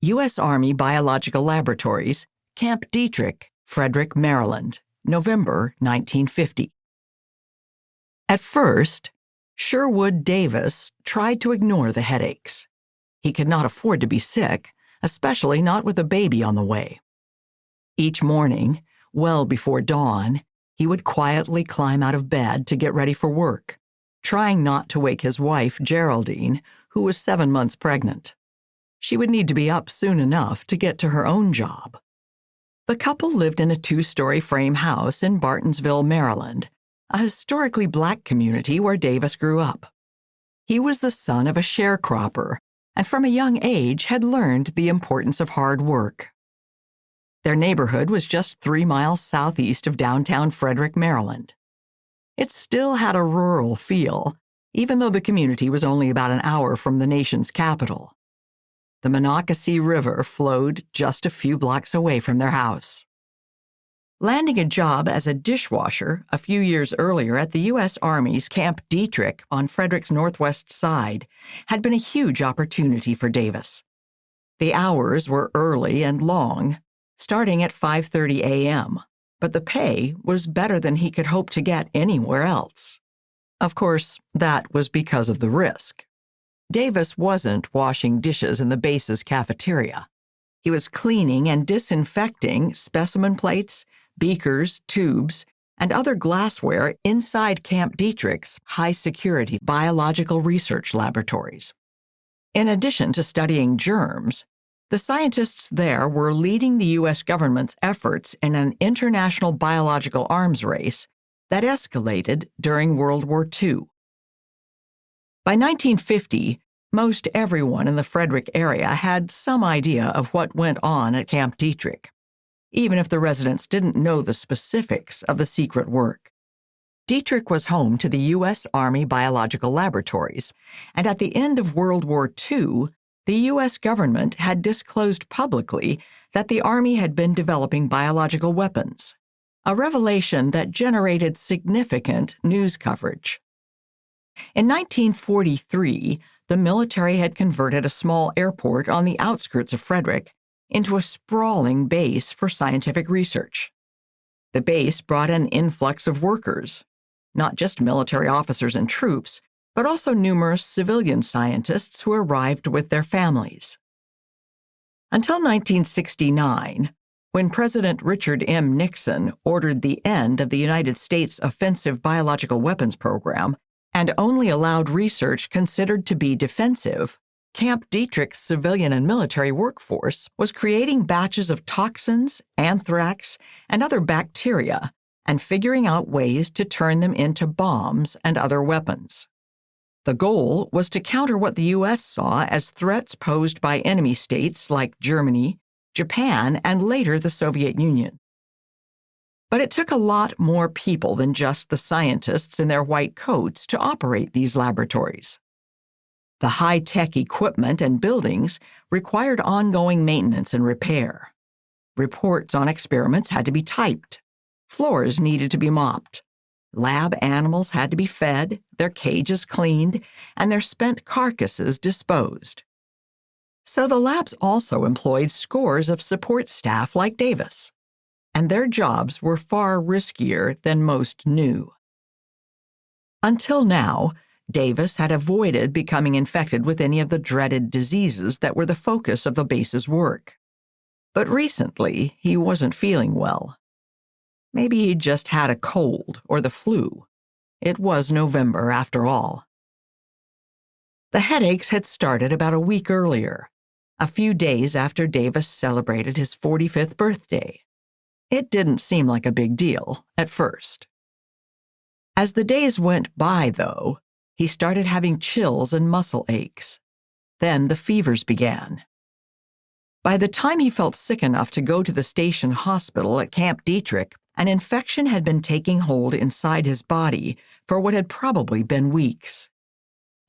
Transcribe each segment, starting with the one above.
U.S. Army Biological Laboratories, Camp Dietrich, Frederick, Maryland, November 1950. At first, Sherwood Davis tried to ignore the headaches. He could not afford to be sick, especially not with a baby on the way. Each morning, well before dawn, he would quietly climb out of bed to get ready for work, trying not to wake his wife, Geraldine, who was 7 months pregnant. She would need to be up soon enough to get to her own job. The couple lived in a 2-story frame house in Bartonsville, Maryland, a historically Black community where Davis grew up. He was the son of a sharecropper, and from a young age had learned the importance of hard work. Their neighborhood was just 3 miles southeast of downtown Frederick, Maryland. It still had a rural feel, even though the community was only about an hour from the nation's capital. The Monocacy River flowed just a few blocks away from their house. Landing a job as a dishwasher a few years earlier at the U.S. Army's Camp Dietrich on Frederick's northwest side had been a huge opportunity for Davis. The hours were early and long, starting at 5:30 a.m., but the pay was better than he could hope to get anywhere else. Of course, that was because of the risk. Davis wasn't washing dishes in the base's cafeteria. He was cleaning and disinfecting specimen plates, beakers, tubes, and other glassware inside Camp Dietrich's high-security biological research laboratories. In addition to studying germs, the scientists there were leading the U.S. government's efforts in an international biological arms race that escalated during World War II. By 1950, most everyone in the Frederick area had some idea of what went on at Camp Dietrich, even if the residents didn't know the specifics of the secret work. Dietrich was home to the U.S. Army Biological Laboratories, and at the end of World War II, the U.S. government had disclosed publicly that the Army had been developing biological weapons, a revelation that generated significant news coverage. In 1943, the military had converted a small airport on the outskirts of Frederick into a sprawling base for scientific research. The base brought an influx of workers, not just military officers and troops, but also numerous civilian scientists who arrived with their families. Until 1969, when President Richard M. Nixon ordered the end of the United States' offensive biological weapons program and only allowed research considered to be defensive, Camp Dietrich's civilian and military workforce was creating batches of toxins, anthrax, and other bacteria and figuring out ways to turn them into bombs and other weapons. The goal was to counter what the U.S. saw as threats posed by enemy states like Germany, Japan, and later the Soviet Union. But it took a lot more people than just the scientists in their white coats to operate these laboratories. The high-tech equipment and buildings required ongoing maintenance and repair. Reports on experiments had to be typed. Floors needed to be mopped. Lab animals had to be fed, their cages cleaned, and their spent carcasses disposed. So the labs also employed scores of support staff like Davis, and their jobs were far riskier than most knew. Until now, Davis had avoided becoming infected with any of the dreaded diseases that were the focus of the base's work. But recently, he wasn't feeling well. Maybe he'd just had a cold or the flu. It was November, after all. The headaches had started about a week earlier, a few days after Davis celebrated his 45th birthday. It didn't seem like a big deal at first. As the days went by, though, he started having chills and muscle aches. Then the fevers began. By the time he felt sick enough to go to the station hospital at Camp Dietrich, an infection had been taking hold inside his body for what had probably been weeks.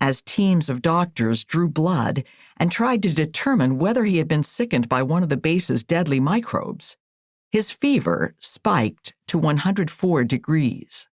As teams of doctors drew blood and tried to determine whether he had been sickened by one of the base's deadly microbes, his fever spiked to 104 degrees.